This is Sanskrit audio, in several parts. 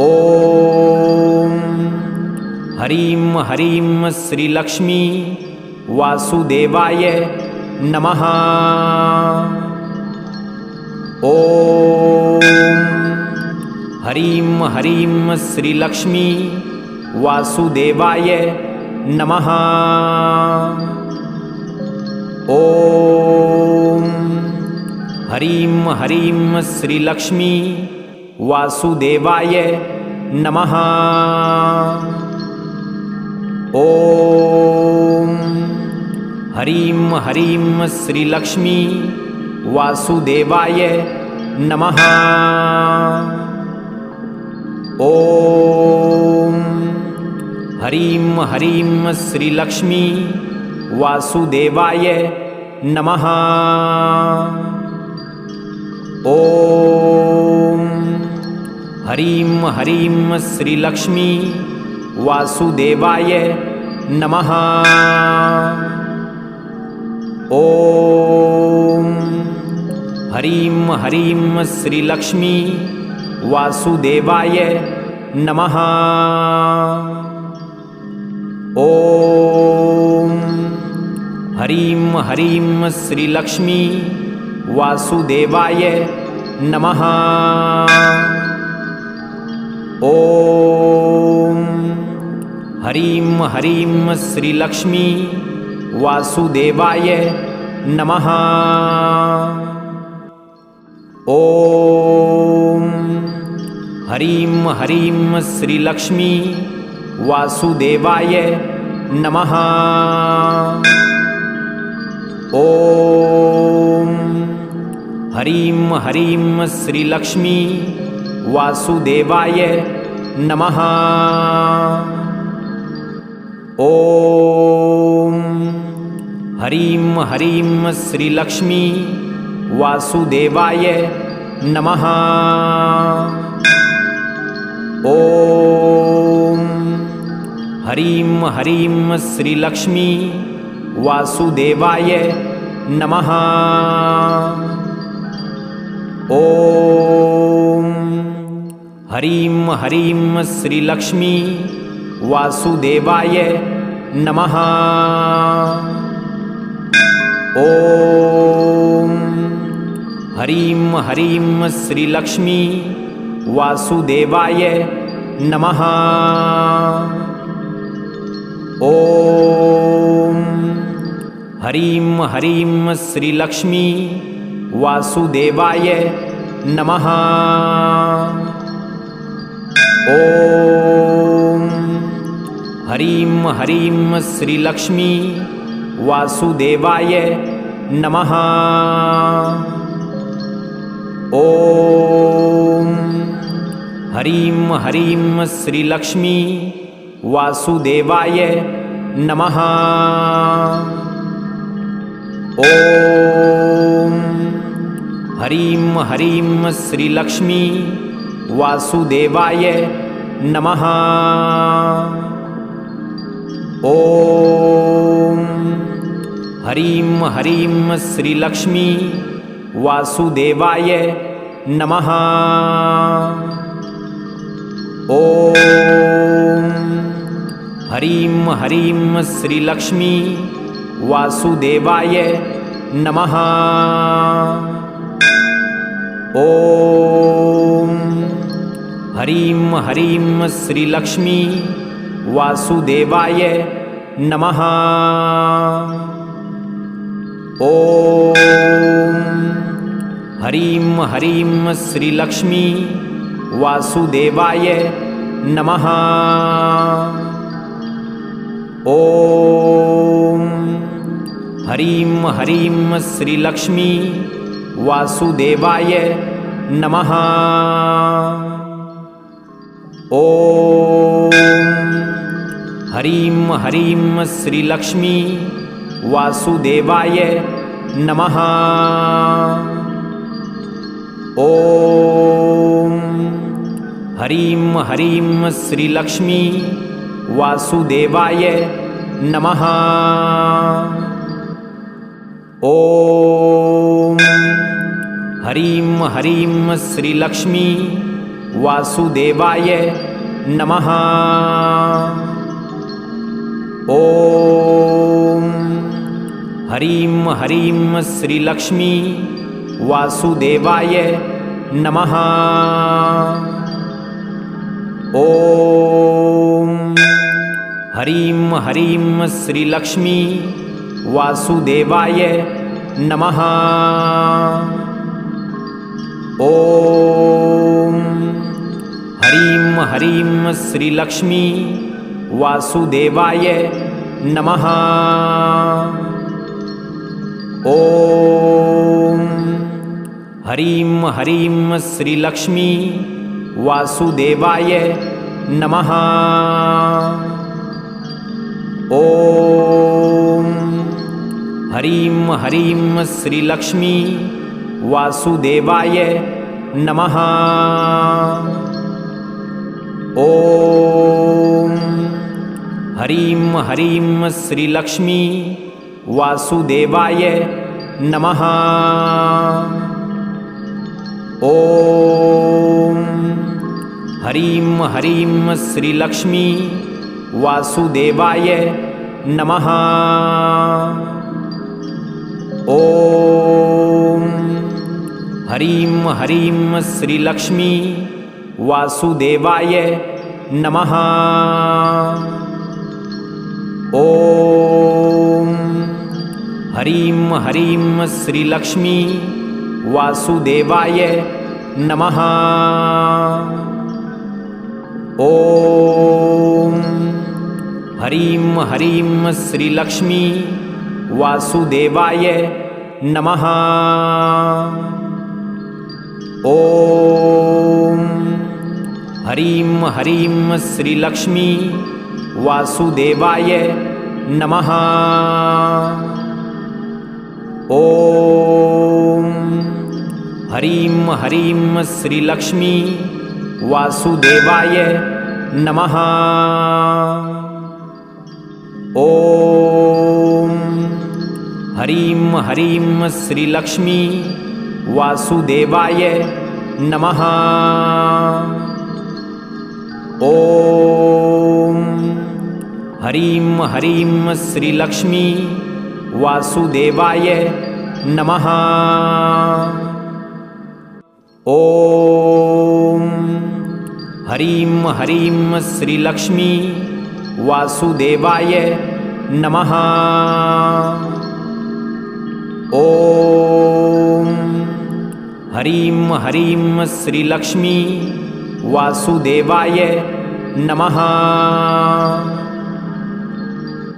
ॐ ह्रीं ह्रीं श्रीलक्ष्मी वासुदेवाय नमः। ॐ ह्रीं ह्रीं श्रीलक्ष्मी वासुदेवाय नमः। ॐ ह्रीं ह्रीं श्रीलक्ष्मी वासुदेवाय नमः। ॐ ह्रीं ह्रीं श्रीलक्ष्मी वासुदेवाय नमः। ॐ ह्रीं ह्रीं श्रीलक्ष्मी वासुदेवाय नमः। ॐ ह्रीं ह्रीं श्रीलक्ष्मी वासुदेवाय नमः। ॐ ह्रीं ह्रीं श्रीलक्ष्मी वासुदेवाय नमः। ॐ ह्रीं ह्रीं श्रीलक्ष्मी वासुदेवाय नमः। ॐ ह्रीं ह्रीं श्रीलक्ष्मी वासुदेवाय नमः। ॐ ह्रीं ह्रीं श्रीलक्ष्मी वासुदेवाय नमः। ॐ ह्रीं ह्रीं श्रीलक्ष्मी वासुदेवाय नमः। ॐ ह्रीं ह्रीं श्रीलक्ष्मी वासुदेवाय नमः। ॐ ह्रीं ह्रीं श्रीलक्ष्मी वासुदेवाय नमः। ॐ ह्रीं ह्रीं श्रीलक्ष्मी वासुदेवाय नमः। ॐ ह्रीं ह्रीं श्रीलक्ष्मी वासुदेवाय नमः। ॐ ह्रीं ह्रीं श्रीलक्ष्मी वासुदेवाय नमः। ॐ ह्रीं ह्रीं श्रीलक्ष्मी वासुदेवाय नमः। ॐ ह्रीं ह्रीं श्रीलक्ष्मी वासुदेवाय नमः। ॐ ह्रीं ह्रीं श्रीलक्ष्मी वासुदेवाय नमः। ॐ ह्रीं ह्रीं श्रीलक्ष्मी वासुदेवाय नमः। ॐ ह्रीं ह्रीं श्रीलक्ष्मी वासुदेवाय नमः। ॐ ह्रीं ह्रीं श्रीलक्ष्मी वासुदेवाय नमः। ॐ ह्रीं ह्रीं श्रीलक्ष्मी वासुदेवाय नमः। ॐ ह्रीं ह्रीं श्रीलक्ष्मी वासुदेवाय नमः। ॐ ह्रीं ह्रीं श्रीलक्ष्मी वासुदेवाय नमः। ॐ ह्रीं ह्रीं श्रीलक्ष्मी वासुदेवाय नमः। ॐ ह्रीं ह्रीं श्रीलक्ष्मी वासुदेवाय नमः। ॐ ह्रीं ह्रीं श्रीलक्ष्मी वासुदेवाय नमः। ॐ ह्रीं ह्रीं श्रीलक्ष्मी वासुदेवाय नमः। ॐ ह्रीं ह्रीं श्रीलक्ष्मी वासुदेवाय नमः। ॐ ह्रीं ह्रीं श्रीलक्ष्मी वासुदेवाय नमः। ॐ ह्रीं ह्रीं श्रीलक्ष्मी वासुदेवाय नमः। ॐ ह्रीं ह्रीं श्रीलक्ष्मी वासुदेवाय नमः। ॐ ह्रीं ह्रीं श्रीलक्ष्मी वासुदेवाय नमः। ॐ ह्रीं ह्रीं श्रीलक्ष्मी वासुदेवाय नमः। ॐ ह्रीं ह्रीं श्रीलक्ष्मी वासुदेवाय नमः। ॐ ह्रीं ह्रीं श्रीलक्ष्मी वासुदेवाय नमः। ॐ ह्रीं ह्रीं श्रीलक्ष्मी वासुदेवाय नमः। ॐ ह्रीं ह्रीं श्रीलक्ष्मी वासुदेवाय नमः। ॐ ह्रीं ह्रीं श्रीलक्ष्मी वासुदेवाय नमः। ॐ ह्रीं ह्रीं श्रीलक्ष्मी वासुदेवाय नमः। ॐ ह्रीं ह्रीं श्रीलक्ष्मी वासुदेवाय नमः।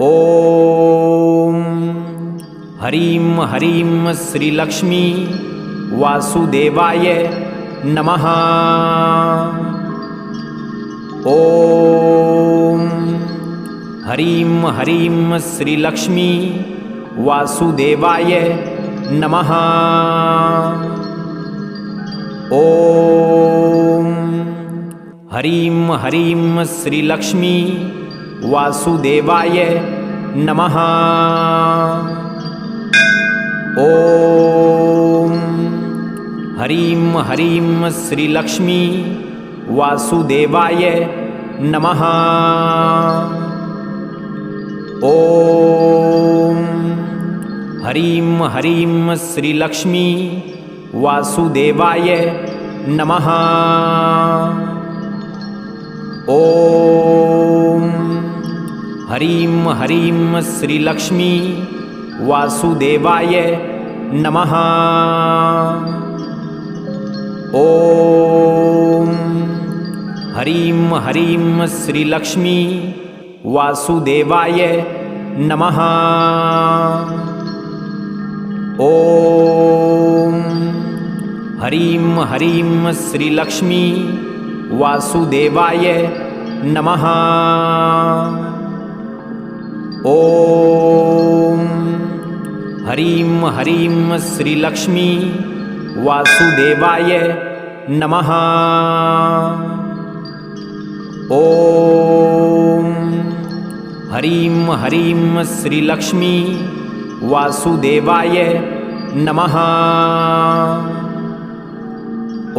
ॐ ह्रीं ह्रीं श्रीलक्ष्मी वासुदेवाय नमः। ॐ ह्रीं ह्रीं श्रीलक्ष्मी वासुदेवाय नमः। ॐ ह्रीं ह्रीं श्रीलक्ष्मी वासुदेवाय नमः। ॐ ह्रीं ह्रीं श्रीलक्ष्मी वासुदेवाय नमः। ॐ ह्रीं ह्रीं श्रीलक्ष्मी वासुदेवाय नमः। ॐ ह्रीं ह्रीं श्रीलक्ष्मी वासुदेवाय नमः। ॐ ह्रीं ह्रीं श्रीलक्ष्मी वासुदेवाय नमः। ॐ ह्रीं ह्रीं श्रीलक्ष्मी वासुदेवाय नमः। ॐ ह्रीं ह्रीं श्रीलक्ष्मी वासुदेवाय नमः। ॐ ह्रीं ह्रीं श्रीलक्ष्मी वासुदेवाय नमः। ॐ ह्रीं ह्रीं श्रीलक्ष्मी वासुदेवाय नमः।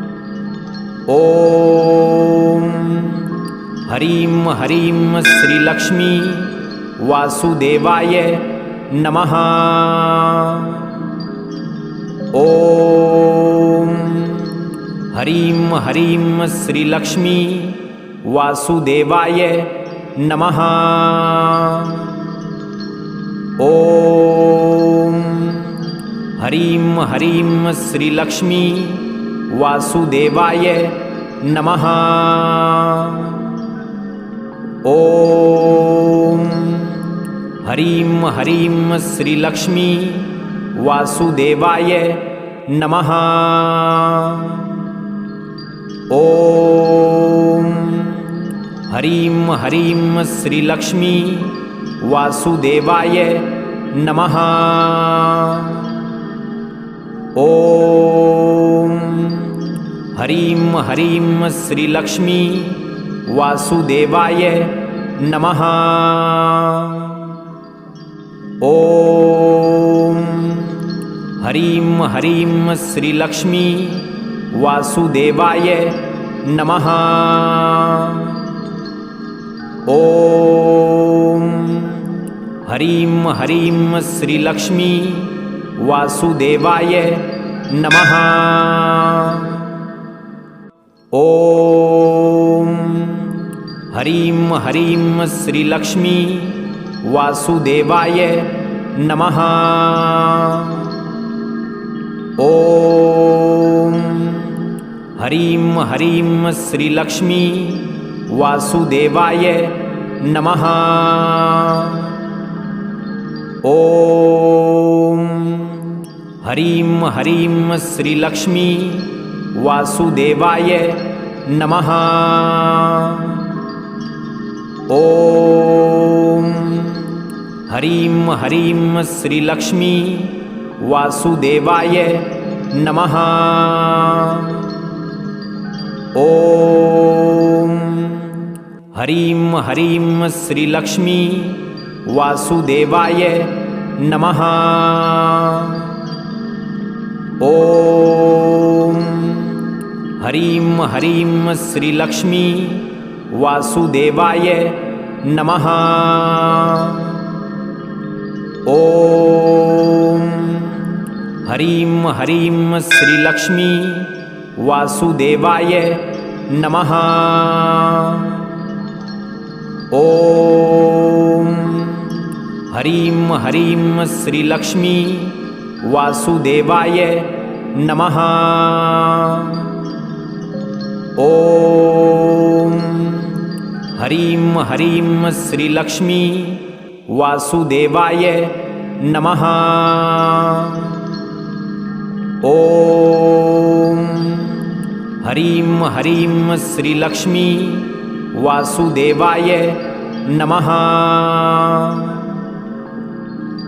ॐ ह्रीं ह्रीं श्रीलक्ष्मी वासुदेवाय नमः। ॐ ह्रीं ह्रीं श्रीलक्ष्मी वासुदेवाय नमः। ॐ ह्रीं ह्रीं श्रीलक्ष्मी वासुदेवाय नमः। ॐ ह्रीं ह्रीं श्रीलक्ष्मी वासुदेवाय नमः। ॐ ह्रीं ह्रीं श्रीलक्ष्मी वासुदेवाय नमः। ॐ ह्रीं ह्रीं श्रीलक्ष्मी वासुदेवाय नमः। ॐ ह्रीं ह्रीं श्रीलक्ष्मी वासुदेवाय नमः। ॐ ह्रीं ह्रीं श्रीलक्ष्मी वासुदेवाय नमः। ॐ ह्रीं ह्रीं श्रीलक्ष्मी वासुदेवाय नमः। ॐ ह्रीं ह्रीं श्रीलक्ष्मी वासुदेवाय नमः। ॐ ह्रीं ह्रीं श्रीलक्ष्मी वासुदेवाय नमः। ॐ ह्रीं ह्रीं श्रीलक्ष्मी वासुदेवाय नमः। ॐ ह्रीं ह्रीं श्रीलक्ष्मी वासुदेवाय नमः। ॐ ह्रीं ह्रीं श्रीलक्ष्मी वासुदेवाय नमः। ॐ ह्रीं ह्रीं श्रीलक्ष्मी वासुदेवाय नमः। ॐ ह्रीं ह्रीं श्रीलक्ष्मी वासुदेवाय नमः। ॐ ह्रीं ह्रीं श्रीलक्ष्मी वासुदेवाय नमः।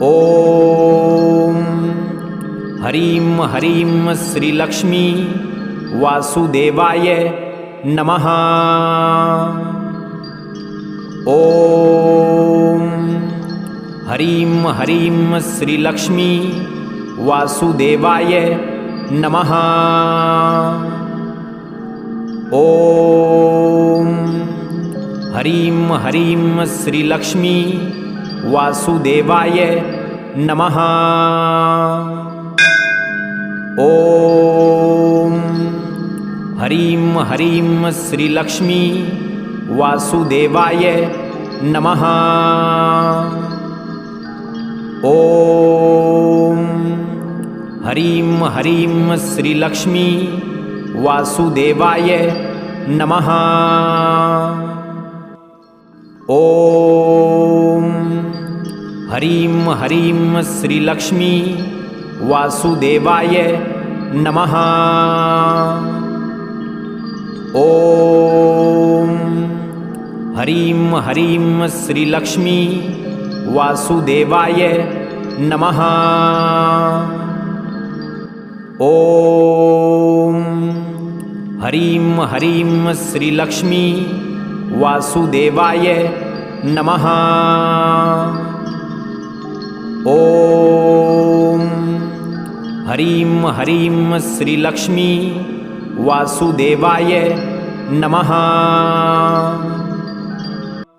ॐ ह्रीं ह्रीं श्रीलक्ष्मी वासुदेवाय नमः। ॐ ह्रीं ह्रीं श्रीलक्ष्मी वासुदेवाय नमः। ॐ ह्रीं ह्रीं श्रीलक्ष्मी वासुदेवाय नमः। ॐ ह्रीं ह्रीं श्रीलक्ष्मी वासुदेवाय नमः। ॐ ह्रीं ह्रीं श्रीलक्ष्मी वासुदेवाय नमः। ॐ ह्रीं ह्रीं श्रीलक्ष्मी वासुदेवाय नमः। ॐ ह्रीं ह्रीं श्रीलक्ष्मी वासुदेवाय नमः। ॐ ह्रीं ह्रीं श्रीलक्ष्मी वासुदेवाय नमः। ॐ ह्रीं ह्रीं श्रीलक्ष्मी वासुदेवाय नमः। ॐ ह्रीं ह्रीं श्रीलक्ष्मी वासुदेवाय नमः।